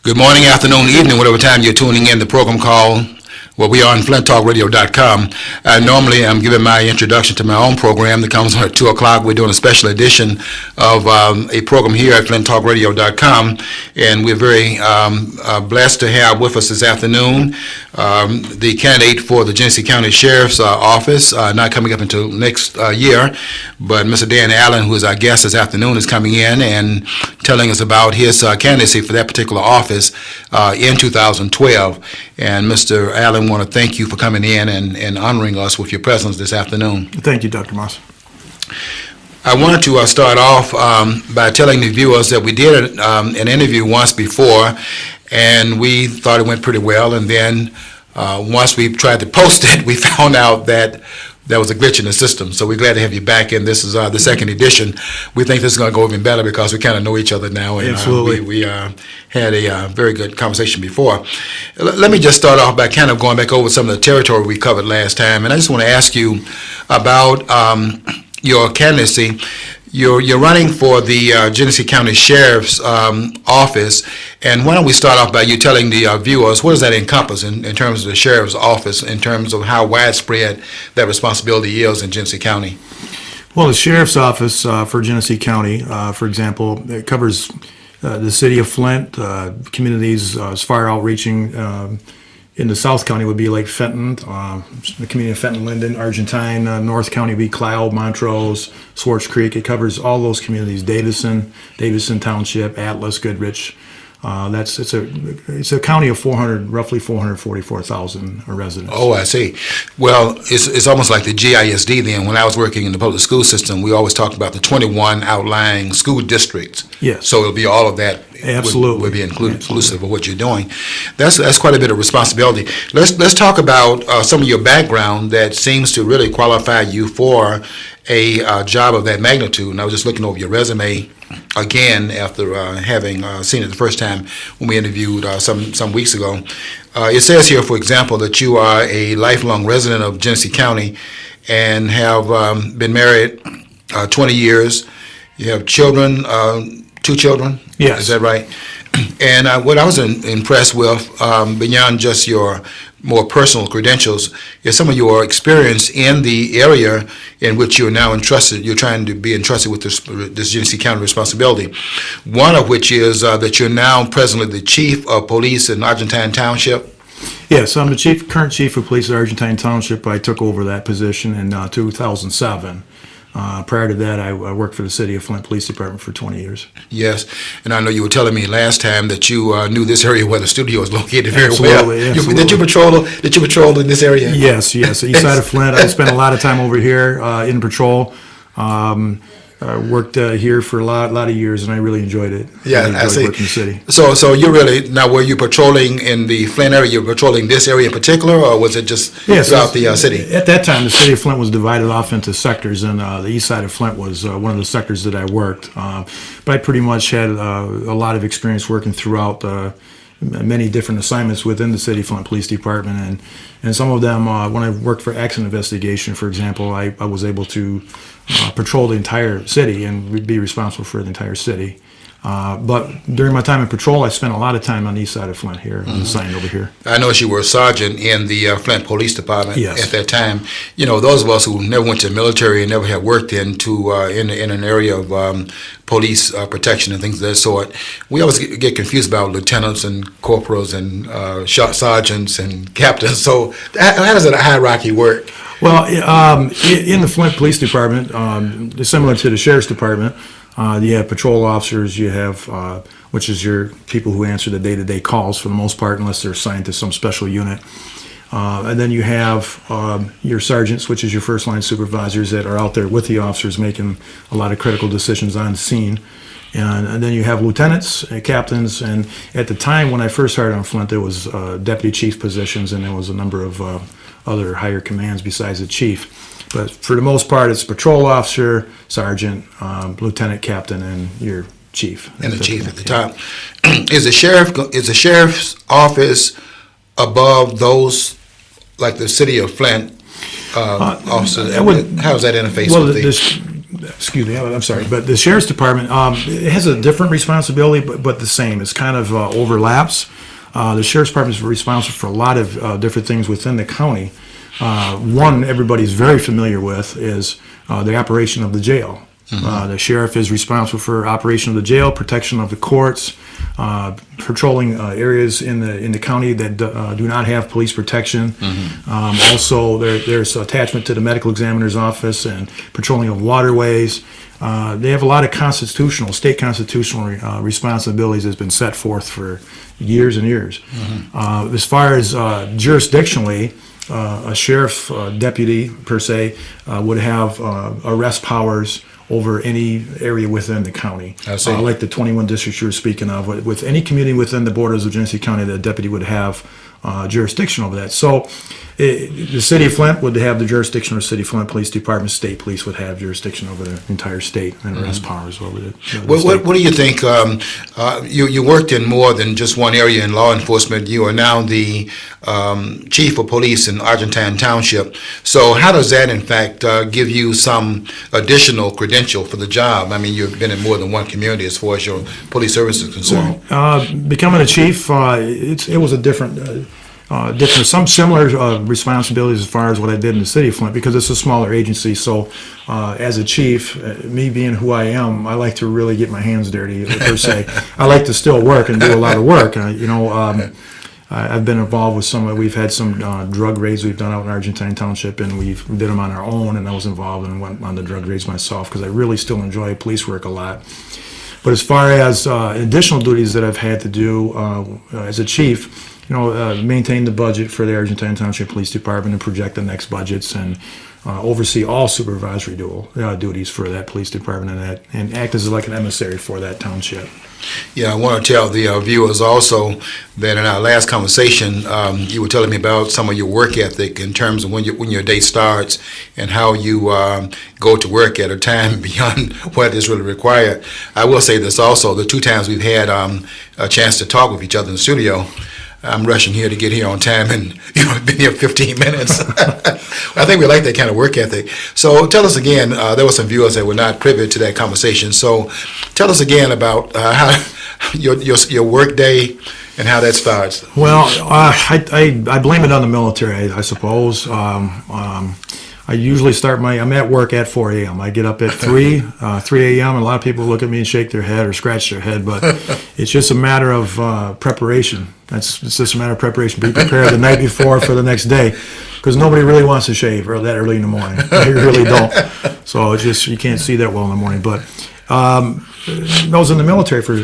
Good morning, afternoon, evening, whatever time you're tuning in. The program called, well, we are on flinttalkradio.com. Normally, I'm giving my introduction to my own program that comes on at 2 o'clock. We're doing a special edition of a program here at flinttalkradio.com, and we're very blessed to have with us this afternoon the candidate for the Genesee County Sheriff's office, not coming up until next year, but Mr. Dan Allen, who is our guest this afternoon, is coming in and telling us about his candidacy for that particular office in 2012. And Mr. Allen, want to thank you for coming in and honoring us with your presence this afternoon. Thank you, Dr. Moss. I wanted to start off by telling the viewers that we did an interview once before, and we thought it went pretty well. And then once we tried to post it, we found out that there was a glitch in the system. So we're glad to have you back, and this is the second edition. We think this is going to go even better because we kind of know each other now, and Absolutely. We had a very good conversation before. Let me just start off by kind of going back over some of the territory we covered last time, and I just want to ask you about your candidacy. You're running for the Genesee County Sheriff's office, and why don't we start off by you telling the viewers what does that encompass in terms of the Sheriff's office, in terms of how widespread that responsibility is in Genesee County? Well, the Sheriff's Office for Genesee County, for example, it covers the city of Flint, communities as far outreaching in the South County would be like Fenton, the community of Fenton, Linden, Argentine. North County would be Cloud, Montrose, Swartz Creek. It covers all those communities. Davison Township, Atlas, Goodrich. It's a county of roughly 444,000 residents. Oh, I see. Well, it's almost like the GISD then. When I was working in the public school system, we always talked about the 21 outlying school districts. Yes. So it'll be all of that. Absolutely. Would be inclusive of what you're doing. That's quite a bit of responsibility. Let's talk about some of your background that seems to really qualify you for a job of that magnitude. And I was just looking over your resume again after having seen it the first time when we interviewed some weeks ago. It says here, for example, that you are a lifelong resident of Genesee County and have been married 20 years. You have children, 2 children? Yes. Is that right? And what I was impressed with, beyond just your more personal credentials, is some of your experience in the area in which you're now entrusted. You're trying to be entrusted with this Genesee County responsibility. One of which is that you're now presently the chief of police in Argentine Township. Yes, I'm the current chief of police at Argentine Township. I took over that position in 2007. Prior to that, I worked for the City of Flint Police Department for 20 years. Yes, and I know you were telling me last time that you knew this area where the studio is located very Absolutely, well. absolutely. Did you patrol in this area? Yes, east side of Flint. I spent a lot of time over here in patrol. Worked here for a lot of years, and I really enjoyed it. Yeah, really I see. Working in the city. So you really, now were you patrolling in the Flint area? You were patrolling this area in particular, or was it just throughout the city? At that time, the city of Flint was divided off into sectors, and the east side of Flint was one of the sectors that I worked. But I pretty much had a lot of experience working throughout many different assignments within the City of Flint Police Department, and some of them, when I worked for accident investigation, for example, I was able to patrol the entire city and be responsible for the entire city. But during my time in patrol, I spent a lot of time on the east side of Flint here, assigned over here. I know you were a sergeant in the Flint Police Department Yes. at that time. You know, those of us who never went to the military and never had worked in an area of police protection and things of that sort, we always get confused about lieutenants and corporals and sergeants and captains. So how does that hierarchy work? Well, in the Flint Police Department, similar to the Sheriff's Department, you have patrol officers, you have, which is your people who answer the day-to-day calls for the most part, unless they're assigned to some special unit. And then you have your sergeants, which is your first-line supervisors that are out there with the officers making a lot of critical decisions on scene. And then you have lieutenants, captains, and at the time when I first started on Flint, there was deputy chief positions, and there was a number of other higher commands besides the chief. But for the most part, it's patrol officer, sergeant, lieutenant, captain, and your chief. And the chief at the top. Is the sheriff's office above those, like the city of Flint officers? How does that interface with excuse me, I'm sorry, but the sheriff's department, it has a different responsibility, but the same. It's kind of overlaps. The sheriff's department is responsible for a lot of different things within the county. One everybody's very familiar with is the operation of the jail. The sheriff is responsible for operation of the jail, protection of the courts, patrolling areas in the county that do not have police protection. Also, there's attachment to the medical examiner's office and patrolling of waterways. They have a lot of state constitutional responsibilities that's been set forth for years and years. As far as jurisdictionally, a sheriff deputy, per se, would have arrest powers over any area within the county. I see. Like the 21 districts you were speaking of. With any community within the borders of Genesee County, the deputy would have jurisdiction over that. So the city of Flint would have the jurisdiction of the city of Flint Police Department. State police would have jurisdiction over the entire state and arrest powers over the state. What do you think? You worked in more than just one area in law enforcement. You are now the chief of police in Argentine Township. So how does that, in fact, give you some additional credential for the job? I mean, you've been in more than one community as far as your police service is concerned. Becoming a chief, it was a different, some similar responsibilities as far as what I did in the city of Flint, because it's a smaller agency. So as a chief, me being who I am, I like to really get my hands dirty, per se. I like to still work and do a lot of work. I've been involved with we've had some drug raids we've done out in Argentine Township, and we did them on our own, and I was involved and went on the drug raids myself because I really still enjoy police work a lot. But as far as additional duties that I've had to do as a chief, maintain the budget for the Argentine Township Police Department and project the next budgets and oversee all supervisory duties for that police department and act as like an emissary for that township. Yeah, I want to tell the viewers also that in our last conversation, you were telling me about some of your work ethic in terms of when your day starts and how you go to work at a time beyond what is really required. I will say this also, the 2 times we've had a chance to talk with each other in the studio, I'm rushing here to get here on time, and I've been here 15 minutes. I think we like that kind of work ethic. So tell us again, there were some viewers that were not privy to that conversation. So tell us again about how your work day and how that starts. Well, I blame it on the military, I suppose. I usually I'm at work at 4 a.m. I get up at 3 a.m. and a lot of people look at me and shake their head or scratch their head, but it's just a matter of preparation. It's just a matter of preparation. Be prepared the night before for the next day, because nobody really wants to shave that early in the morning. They really don't. So it's just, you can't see that well in the morning. But I was in the military for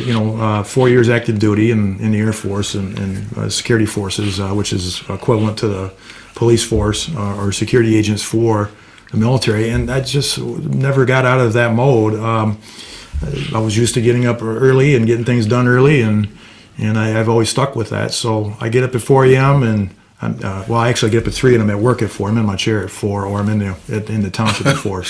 4 years active duty in the Air Force and security forces, which is equivalent to the police force or security agents for the military, and I just never got out of that mode. I was used to getting up early and getting things done early, and I've always stuck with that. So I get up at 4 a.m. and I actually get up at 3 and I'm at work at 4. I'm in my chair at 4, or I'm in the township at 4.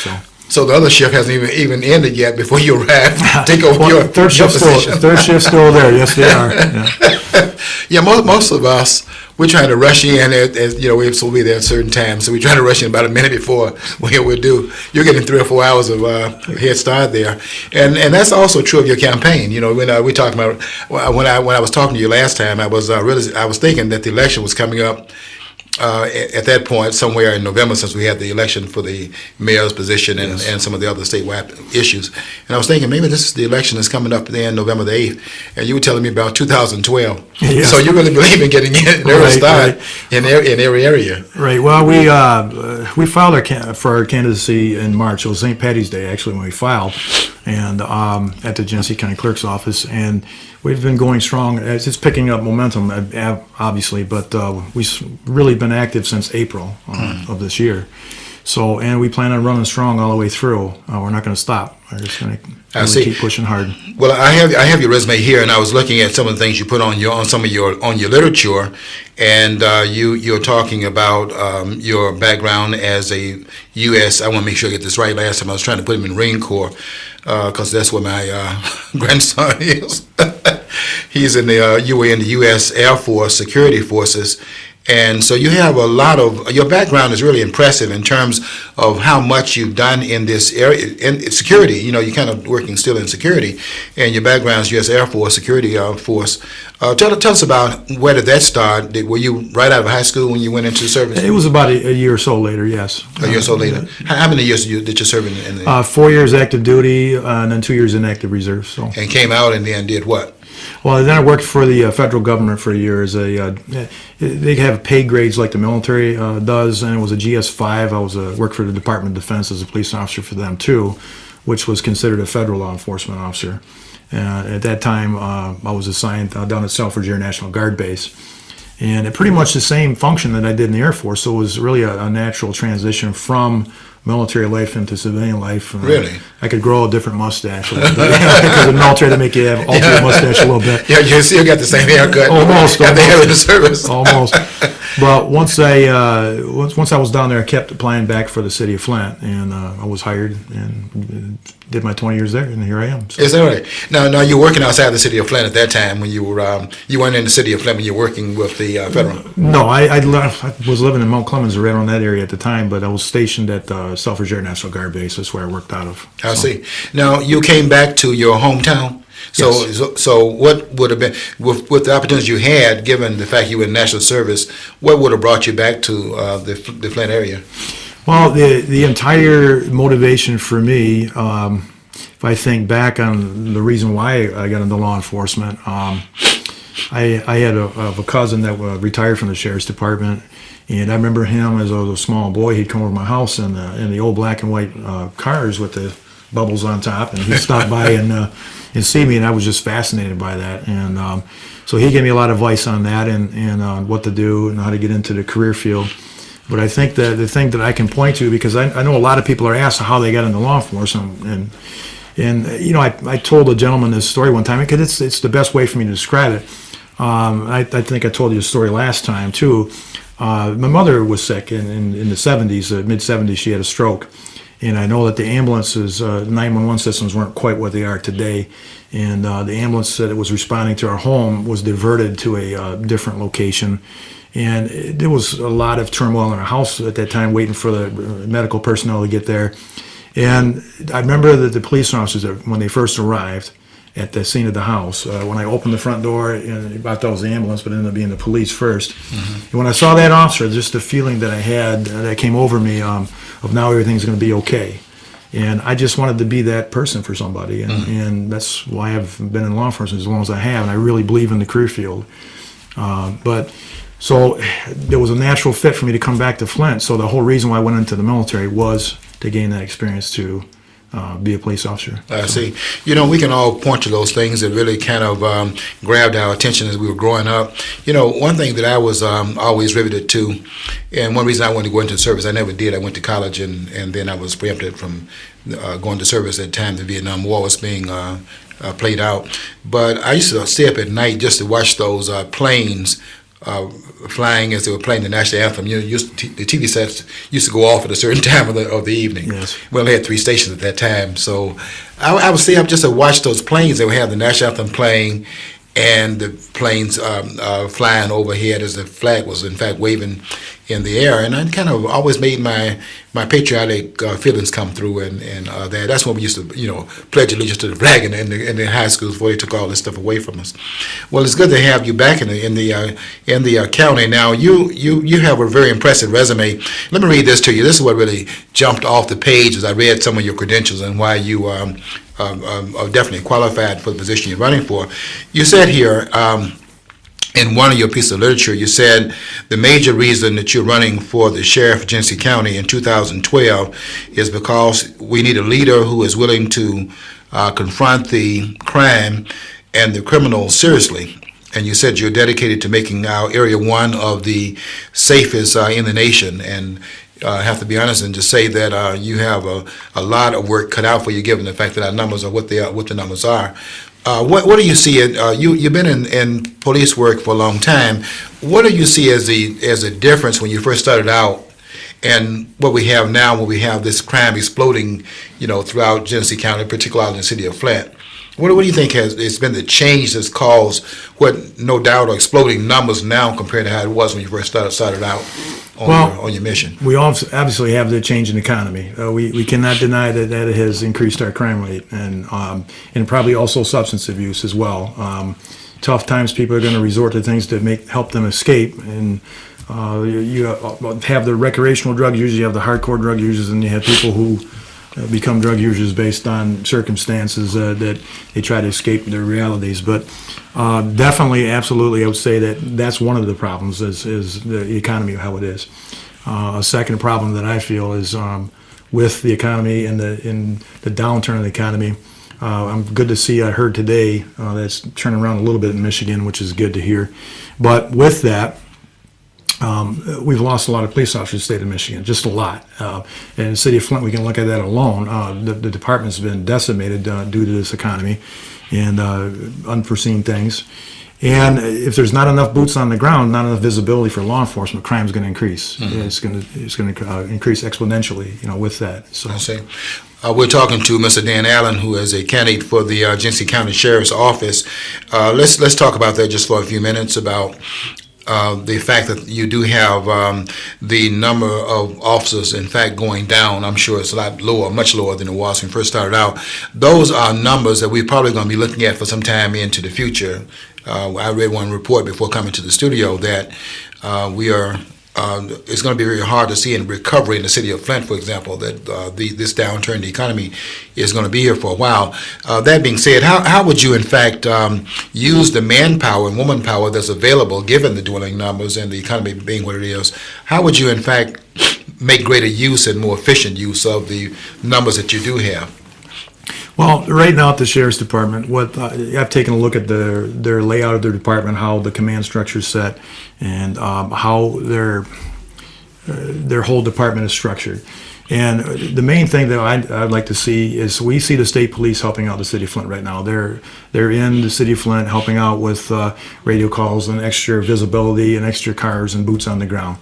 So the other shift hasn't even ended yet before you arrive. Take over your third shift still there. Yes, they are. Yeah, most of us, we're trying to rush in as we're supposed to be there at certain times, so we're trying to rush in about a minute before we're due. You're getting 3 or 4 hours of head start there, and that's also true of your campaign. When we talking about when I was talking to you last time, I was thinking that the election was coming up. At that point, somewhere in November, since we had the election for the mayor's position and some of the other statewide issues. And I was thinking, maybe this is the election that's coming up then, November the 8th. And you were telling me about 2012. Yes. So you really believe in getting in an early start in every area. Right. Well, we filed for our candidacy in March. It was St. Patty's Day, actually, when we filed, and at the Genesee County Clerk's office. And we've been going strong. It's picking up momentum, obviously, but we've really been active since April of this year. So, and we plan on running strong all the way through. We're not going to stop. We're just going to keep pushing hard. Well, I have your resume here, and I was looking at some of the things you put on your literature, and you're talking about your background as a U.S. I want to make sure I get this right. Last time I was trying to put him in Marine Corps because that's where my grandson is. You were in the U.S. Air Force Security Forces. And so you have a lot of, your background is really impressive in terms of how much you've done in this area, in security. You know, you're kind of working still in security, and your background is U.S. Air Force, security force. Tell us about, where did that start? Were you right out of high school when you went into service? It was about a year or so later, yes. A year or so later. How many years did you serve in the 4 years active duty, and then 2 years in active reserve. So. and came out and then did what? Well, then I worked for the federal government for a year as a. They have pay grades like the military does, and it was a GS5. I was worked for the Department of Defense as a police officer for them too, which was considered a federal law enforcement officer. At that time, I was assigned down at Selfridge Air National Guard Base, and it pretty much the same function that I did in the Air Force. So it was really a natural transition from military life into civilian life. Really? I could grow a different mustache a little bit. Because in the military, they make you have alter your mustache a little bit. Yeah, you still got the same haircut. Almost. At the end of the service. Almost. But once I was down there, I kept applying back for the city of Flint, and I was hired and did my 20 years there, and here I am. So. Is that right? Now you're working outside the city of Flint at that time when you were, you weren't in the city of Flint when you were working with the federal? No, I was living in Mount Clemens, right around that area at the time, but I was stationed at Selfridge Air National Guard Base. That's where I worked out of. I see. Now, you came back to your hometown? So what would have been, with the opportunities you had, given the fact you were in national service, what would have brought you back to the Flint area? Well, the entire motivation for me, if I think back on the reason why I got into law enforcement, I had a cousin that retired from the sheriff's department, and I remember him as a small boy. He'd come over to my house in the old black and white cars with the bubbles on top, and he'd stop by and see me, and I was just fascinated by that. And so he gave me a lot of advice on that and what to do and how to get into the career field. But I think that the thing that I can point to, because I know a lot of people are asked how they got into law enforcement, and you know, I told a gentleman this story one time because it's the best way for me to describe it. I think I told you the story last time too. My mother was sick in the 70s, mid 70s. She had a stroke, and I know that the ambulances, 911 systems weren't quite what they are today, and the ambulance that was responding to our home was diverted to a different location. And there was a lot of turmoil in our house at that time, waiting for the medical personnel to get there. And I remember that the police officers, when they first arrived at the scene of the house, when I opened the front door, and I thought it was the ambulance, but it ended up being the police first. Mm-hmm. And when I saw that officer, just the feeling that I had, that came over me, of now everything's going to be okay. And I just wanted to be that person for somebody. And that's why I've been in law enforcement as long as I have. And I really believe in the career field. So there was a natural fit for me to come back to Flint. So the whole reason why I went into the military was to gain that experience to be a police officer. I see. You know, we can all point to those things that really kind of grabbed our attention as we were growing up. You know, one thing that I was always riveted to, and one reason I wanted to go into service, I never did. I went to college, and then I was preempted from going to service at the time the Vietnam War was being played out. But I used to stay up at night just to watch those planes flying as they were playing the national anthem. You know, the TV sets used to go off at a certain time of the evening. Yes. We only had 3 stations at that time, so I would stay up just to watch those planes. They would have the national anthem playing, and the planes flying overhead as the flag was in fact waving in the air, and I kind of always made my patriotic feelings come through, and that's when we used to pledge allegiance to the flag in the high schools before they took all this stuff away from us. Well, it's good to have you back in the county. Now you have a very impressive resume. Let me read this to you. This is what really jumped off the page as I read some of your credentials and why you are definitely qualified for the position you're running for. You said here, in one of your pieces of literature, you said the major reason that you're running for the sheriff of Genesee County in 2012 is because we need a leader who is willing to confront the crime and the criminals seriously. And you said you're dedicated to making our area one of the safest in the nation. And I have to be honest and just say that you have a lot of work cut out for you, given the fact that our numbers are what the numbers are. What do you see? You've been in police work for a long time. What do you see as a difference when you first started out and what we have now, when we have this crime exploding, throughout Genesee County, particularly in the city of Flint. What do you think has been the change that's caused what no doubt are exploding numbers now compared to how it was when you first started out on your mission? We obviously have the change in economy. We cannot deny that it has increased our crime rate, and probably also substance abuse as well. Tough times, people are going to resort to things to help them escape, and you have the recreational drug users, you have the hardcore drug users, and you have people who become drug users based on circumstances that they try to escape their realities. But definitely, absolutely, I would say that's one of the problems is the economy, how it is. A second problem that I feel is with the economy and the downturn of the economy. I'm good to see. I heard today that's turning around a little bit in Michigan, which is good to hear. But with that, we've lost a lot of police officers in the state of Michigan, just a lot. In the city of Flint, we can look at that alone. The department's been decimated due to this economy and unforeseen things. And if there's not enough boots on the ground, not enough visibility for law enforcement, crime's going to increase. Mm-hmm. It's going to increase exponentially, with that. So I see. We're talking to Mr. Dan Allen, who is a candidate for the Genesee County Sheriff's Office. Let's talk about that just for a few minutes about the fact that you do have the number of officers, in fact, going down. I'm sure it's a lot lower, much lower than it was when we first started out. Those are numbers that we're probably going to be looking at for some time into the future. I read one report before coming to the studio that it's going to be very hard to see in recovery in the city of Flint, for example, that this downturn in the economy is going to be here for a while. That being said, how would you, in fact, use the manpower and woman power that's available, given the dwindling numbers and the economy being what it is? How would you, in fact, make greater use and more efficient use of the numbers that you do have? Well, right now at the Sheriff's Department, I've taken a look at their layout of their department, how the command structure is set, and how their whole department is structured. And the main thing that I'd like to see is we see the state police helping out the city of Flint right now. They're in the city of Flint helping out with radio calls and extra visibility and extra cars and boots on the ground.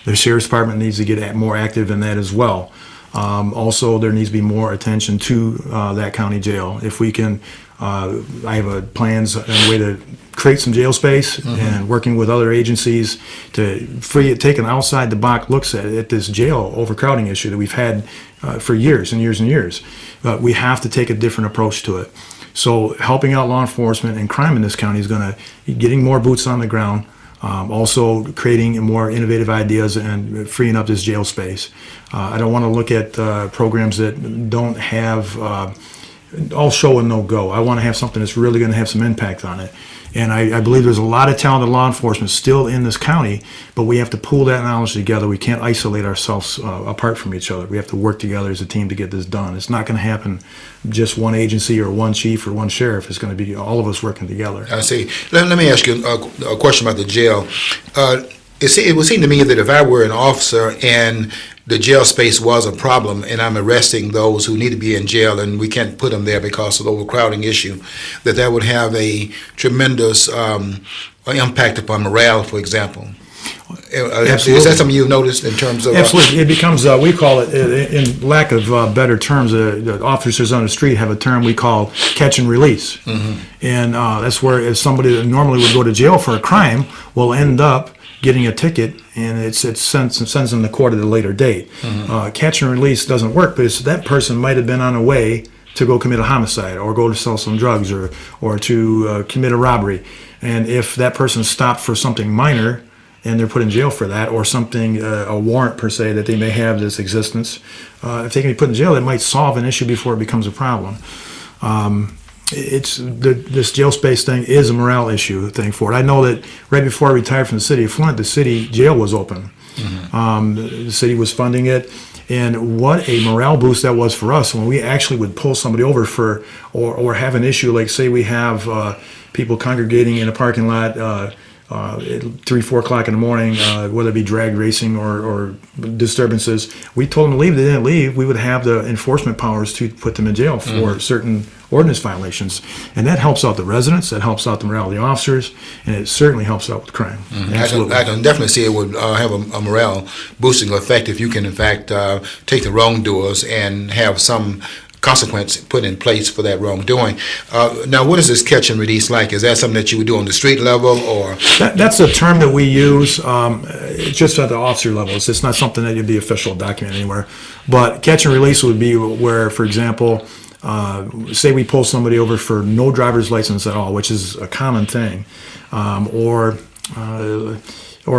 The Sheriff's Department needs to get more active in that as well. Also, there needs to be more attention to that county jail. If we can, I have plans and a way to create some jail space, mm-hmm. and working with other agencies to take an outside the box looks at this jail overcrowding issue that we've had for years and years and years. We have to take a different approach to it. So helping out law enforcement and crime in this county is going to be getting more boots on the ground. Also creating more innovative ideas and freeing up this jail space. I don't want to look at programs that don't have all show and no go. I want to have something that's really going to have some impact on it. And I believe there's a lot of talented law enforcement still in this county, but we have to pool that knowledge together. We can't isolate ourselves apart from each other. We have to work together as a team to get this done. It's not going to happen just one agency or one chief or one sheriff. It's going to be all of us working together. I see. Let me ask you a question about the jail. It would seem to me that if I were an officer and the jail space was a problem and I'm arresting those who need to be in jail and we can't put them there because of the overcrowding issue, that would have a tremendous impact upon morale, for example. Absolutely. Is that something you've noticed in terms of... Absolutely. It becomes, we call it, in lack of better terms, the officers on the street have a term we call catch and release. Mm-hmm. And that's where if somebody that normally would go to jail for a crime will end up getting a ticket, and it sends them to court at a later date. Mm-hmm. Catch and release doesn't work, because that person might have been on a way to go commit a homicide or go to sell some drugs or to commit a robbery. And if that person stopped for something minor and they're put in jail for that, or something, a warrant per se that they may have this existence, if they can be put in jail, it might solve an issue before it becomes a problem. This jail space thing is a morale issue thing for it. I know that right before I retired from the city of Flint, the city jail was open. Mm-hmm. The city was funding it, and what a morale boost that was for us when we actually would pull somebody over or have an issue, like say we have people congregating in a parking lot at 3, 4 o'clock in the morning, whether it be drag racing or disturbances, we told them to leave. They didn't leave. We would have the enforcement powers to put them in jail for certain ordinance violations. And that helps out the residents, that helps out the morale of the officers, and it certainly helps out with crime. Absolutely. I can definitely see it would have a morale boosting effect if you can, in fact, take the wrongdoers and have some consequence put in place for that wrongdoing. Now, what is this catch and release like? Is that something that you would do on the street level, or? That's a term that we use just at the officer level. It's not something that would be official document anywhere. But catch and release would be where, for example, say we pull somebody over for no driver's license at all, which is a common thing, or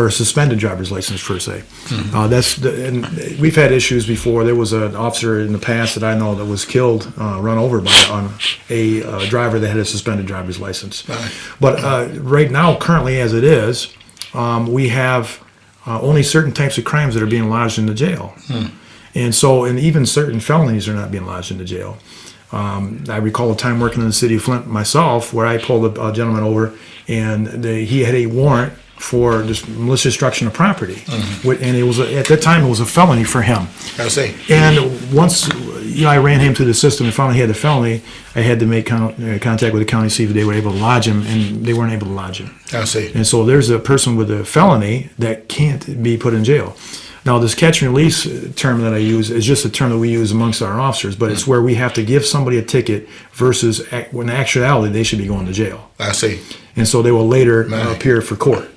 a suspended driver's license per se. And we've had issues before. There was an officer in the past that I know that was killed, run over by a driver that had a suspended driver's license. Right. But right now, currently as it is, we have only certain types of crimes that are being lodged in the jail. And even certain felonies are not being lodged in the jail. I recall a time working in the city of Flint myself where I pulled a gentleman over, and he had a warrant for just malicious destruction of property, and it was at that time it was a felony for him. I see. And once I ran him through the system and found he had a felony, I had to make contact with the county to see if they were able to lodge him, and they weren't able to lodge him. I see. And so there's a person with a felony that can't be put in jail. Now, this catch and release term that I use is just a term that we use amongst our officers, but it's where we have to give somebody a ticket versus when in actuality they should be going to jail. I see. And so they will later appear for court,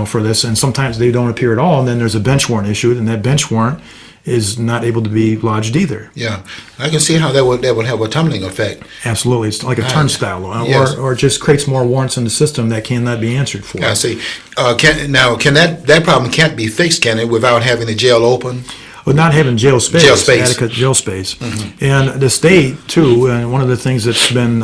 for this. And sometimes they don't appear at all, and then there's a bench warrant issued, and that bench warrant is not able to be lodged either. Yeah, I can see how that would have a tumbling effect. Absolutely. It's like a turnstile, Yes. or it just creates more warrants in the system that cannot be answered for. I see. Can that problem can't be fixed, can it, without having the jail open? Well, not having jail space. Adequate jail space. And the state, too, and one of the things that's been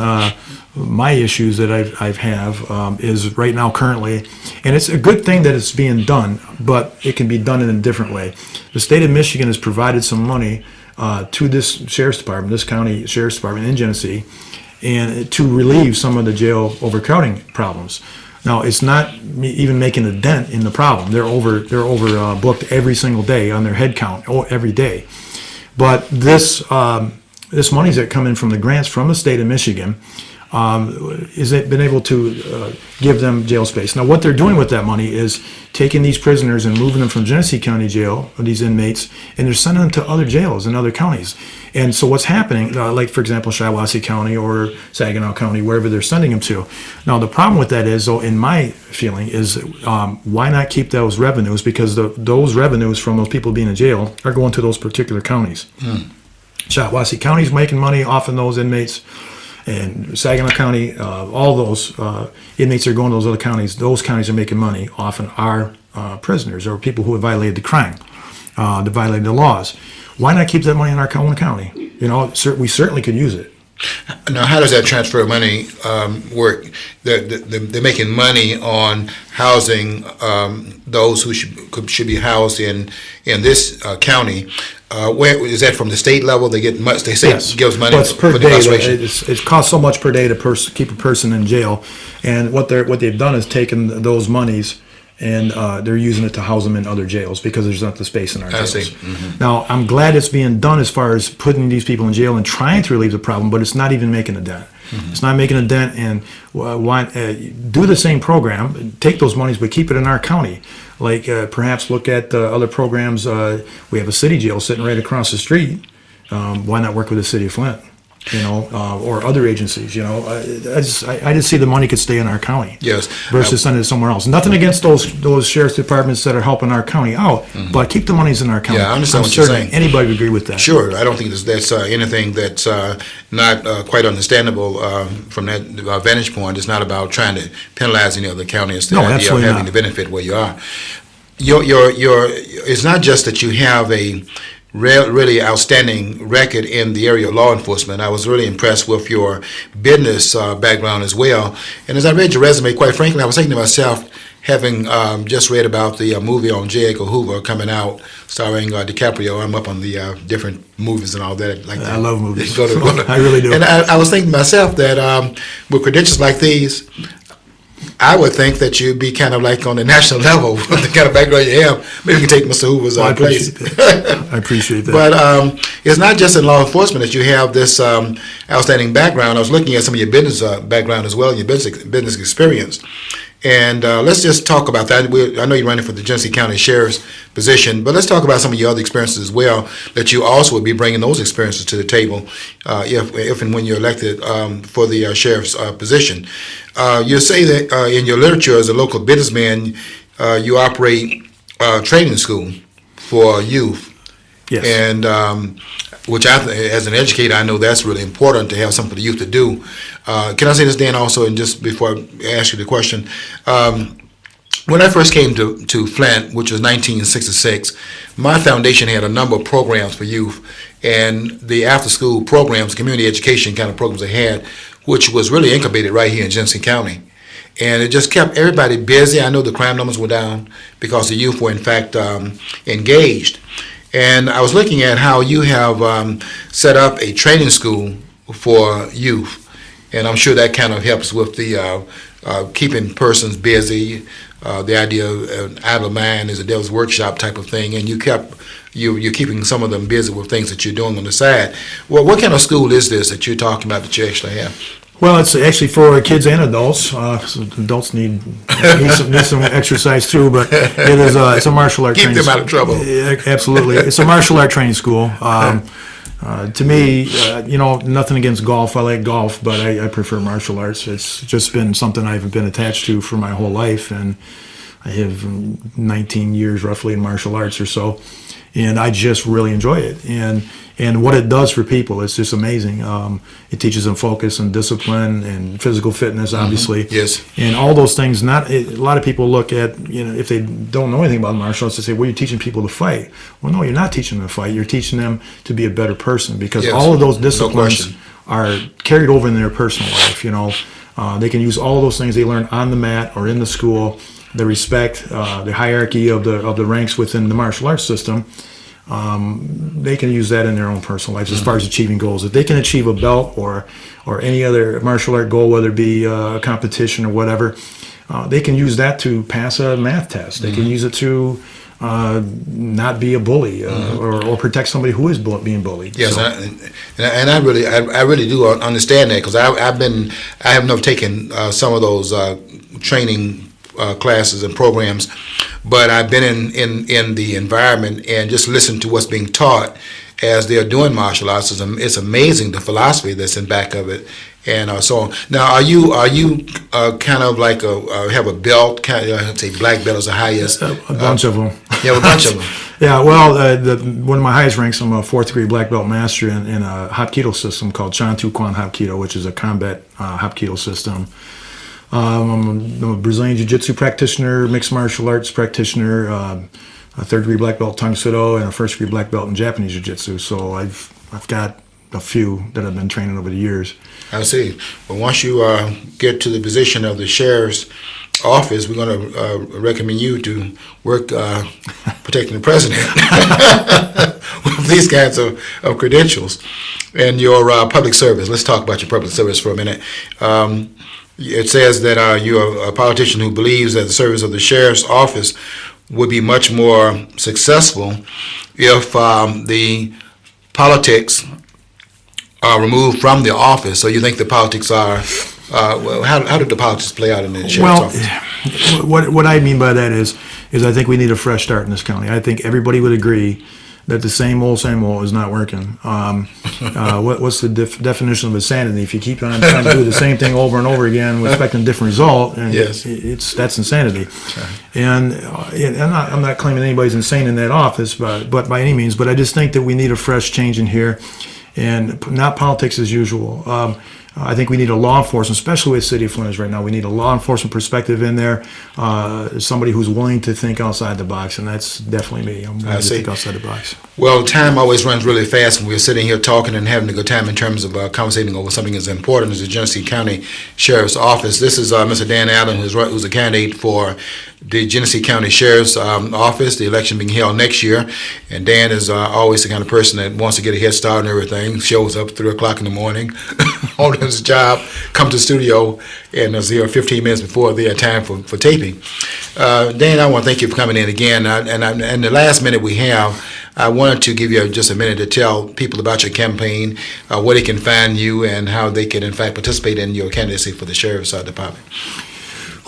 my issues that I've is right now currently, and it's a good thing that it's being done, but it can be done in a different way. The state of Michigan has provided some money to this sheriff's department, this county sheriff's department in Genesee, and to relieve some of the jail overcrowding problems. Now, it's not even making a dent in the problem. They're overbooked every single day on their head count every day. But this money's that come in from the grants from the state of Michigan is been able to give them jail space. Now, what they're doing with that money is taking these prisoners and moving them from Genesee County Jail, these inmates, and they're sending them to other jails in other counties. And so what's happening, like, for example, Shiawassee County or Saginaw County, wherever they're sending them to. Now, the problem with that is, though, in my feeling, is why not keep those revenues? Because those revenues from those people being in jail are going to those particular counties. Shiawassee County's making money off of those inmates. And Saginaw County, all those inmates are going to those other counties. Those counties are making money off of our prisoners or people who have violated the crime, that violated the laws. Why not keep that money in our own county? We certainly could use it. Now, how does that transfer of money work? They're making money on housing those who should be housed in this county. Where is that from the state level? They get much. They say Yes. it gives money Well, it's per for day. incarceration. It costs so much per day to keep a person in jail, and what they've done is taken those monies and they're using it to house them in other jails because there's not the space in our jails. I see. Now, I'm glad it's being done as far as putting these people in jail and trying to relieve the problem, but it's not even making a dent. It's not making a dent, and do the same program, take those monies, but keep it in our county. Like perhaps look at other programs. We have a city jail sitting right across the street. Why not work with the city of Flint? Or other agencies. I just see the money could stay in our county. Yes. Versus sending it somewhere else. Nothing against those sheriff's departments that are helping our county out, but keep the monies in our county. Yeah, I understand I'm what you're certain saying. Anybody would agree with that. Sure, I don't think that's anything that's not quite understandable from that vantage point. It's not about trying to penalize any other county. It's the No, idea of absolutely having not. the benefit where you are. It's not just that you have a really outstanding record in the area of law enforcement. I was really impressed with your business background as well. And as I read your resume, quite frankly, I was thinking to myself, having just read about the movie on J. Edgar Hoover coming out, starring DiCaprio. I'm up on the different movies and all that. I love movies. Go to- I really do. And I was thinking to myself that with credentials like these, I would think that you'd be kind of like on the national level with the kind of background you have. Maybe you can take Mr. Hoover's place. I appreciate that. But it's not just in law enforcement that you have this outstanding background. I was looking at some of your business background as well, your business experience. And let's just talk about that. I know you're running for the Genesee County Sheriff's position, but let's talk about some of your other experiences as well, that you also would be bringing those experiences to the table if and when you're elected for the sheriff's position. You say that in your literature as a local businessman, you operate a training school for youth. Yes. And which as an educator, I know that's really important to have something for the youth to do. Can I say this, Dan, also, and just before I ask you the question, when I first came to Flint, which was 1966, my foundation had a number of programs for youth, and the after-school programs, community education kind of programs they had, which was really incubated right here in Genesee County. And it just kept everybody busy. I know the crime numbers were down because the youth were, in fact, engaged. And I was looking at how you have set up a training school for youth, and I'm sure that kind of helps with the keeping persons busy. The idea of idle mind is a devil's workshop type of thing, and you're keeping some of them busy with things that you're doing on the side. Well, what kind of school is this that you're talking about that you actually have? Well, it's actually for kids and adults. So adults need some exercise too, but it's a martial art training school. Keep them out of trouble. Yeah, absolutely. It's a martial art training school. To me, nothing against golf. I like golf, but I prefer martial arts. It's just been something I've been attached to for my whole life, and I have 19 years roughly in martial arts or so, and I just really enjoy it. And what it does for people, it's just amazing. It teaches them focus and discipline and physical fitness, obviously. Mm-hmm. Yes. And all those things. A lot of people look at, if they don't know anything about martial arts, they say, well, you're teaching people to fight. Well, no, you're not teaching them to fight. You're teaching them to be a better person, because all of those disciplines are carried over in their personal life. They can use all those things they learn on the mat or in the school, the respect, the hierarchy of the ranks within the martial arts system. They can use that in their own personal lives as far as achieving goals. If they can achieve a belt or any other martial art goal, whether it be a competition or whatever, they can use that to pass a math test. They can use it to not be a bully or protect somebody who is being bullied. Yes, So, and I really do understand that, because I have never taken some of those training classes and programs, but I've been in the environment and just listened to what's being taught as they're doing martial arts. It's amazing the philosophy that's in back of it, and so on. Now, are you kind of like have a belt? I'd say black belt is the highest. a bunch of them. Yeah, a bunch of them. Yeah, well, one of my highest ranks, I'm a 4th degree black belt master in a Hapkido system called Chan Tu Kwan Hapkido, which is a combat Hapkido system. I'm a Brazilian Jiu-Jitsu practitioner, mixed martial arts practitioner, a 3rd degree black belt Tang Soo Do, and a 1st degree black belt in Japanese Jiu-Jitsu. So I've got a few that I've been training over the years. I see. Well, once you get to the position of the sheriff's office, we're going to recommend you to work protecting the president with these kinds of credentials. And your public service. Let's talk about your public service for a minute. It says that you're a politician who believes that the service of the sheriff's office would be much more successful if the politics are removed from the office. So you think the politics are, how did the politics play out in the sheriff's office? What I mean by that is I think we need a fresh start in this county. I think everybody would agree that the same old is not working. What's the definition of insanity? If you keep on trying to do the same thing over and over again, expecting a different result, and yes, that's insanity. And I'm not claiming anybody's insane in that office, but by any means. But I just think that we need a fresh change in here, and not politics as usual. I think we need a law enforcement, especially with the city of Flint right now. We need a law enforcement perspective in there, somebody who's willing to think outside the box, and that's definitely me. I'm willing to think outside the box. Well, time always runs really fast when we're sitting here talking and having a good time in terms of conversating over something as important as the Genesee County Sheriff's Office. This is Mr. Dan Allen, who's a candidate for the Genesee County Sheriff's Office, the election being held next year. And Dan is always the kind of person that wants to get a head start and everything, shows up 3 o'clock in the morning on doing his job, come to the studio, and was here 15 minutes before their time for taping. Dan, I want to thank you for coming in again. And the last minute we have, I wanted to give you just a minute to tell people about your campaign, where they can find you, and how they can, in fact, participate in your candidacy for the Sheriff's Department.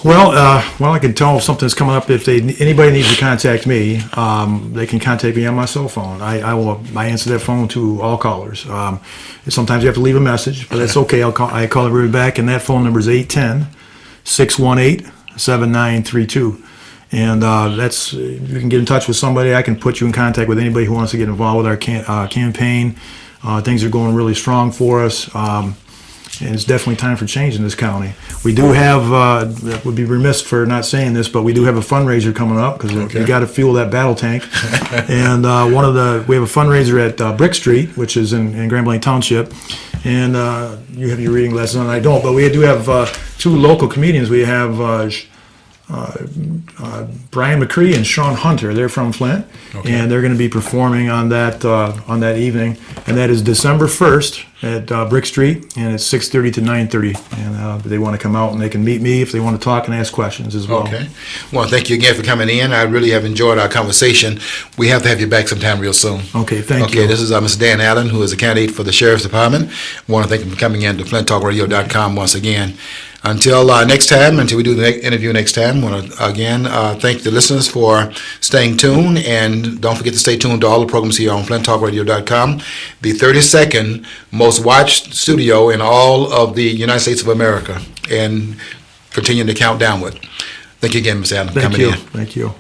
Well, I can tell if something's coming up. If anybody needs to contact me, they can contact me on my cell phone. I answer that phone to all callers. Sometimes you have to leave a message, but that's okay. I call everybody back, and that phone number is 810-618-7932. And you can get in touch with somebody. I can put you in contact with anybody who wants to get involved with our campaign. Things are going really strong for us. And it's definitely time for change in this county. We do have, would be remiss for not saying this, but we do have a fundraiser coming up because we got to fuel that battle tank. And we have a fundraiser at Brick Street, which is in Grand Blanc Township. And you have your reading glasses on, I don't, but we do have 2 local comedians. We have Brian McCree and Sean Hunter. They're from Flint, and they're going to be performing on that evening, and that is December 1st at Brick Street, and it's 6:30 to 9:30. And they want to come out and they can meet me if they want to talk and ask questions as well. Okay. Well, thank you again for coming in. I really have enjoyed our conversation. We have to have you back sometime real soon. Okay, thank you. Okay, this is Mr. Dan Allen, who is a candidate for the Sheriff's Department. I want to thank him for coming in to FlintTalkRadio.com once again. Until next time, until we do the interview next time, I want to again thank the listeners for staying tuned, and don't forget to stay tuned to all the programs here on FlintTalkRadio.com, the 32nd most watched studio in all of the United States of America, and continuing to count downward. Thank you again, Mr. Allen, for coming in. Thank you.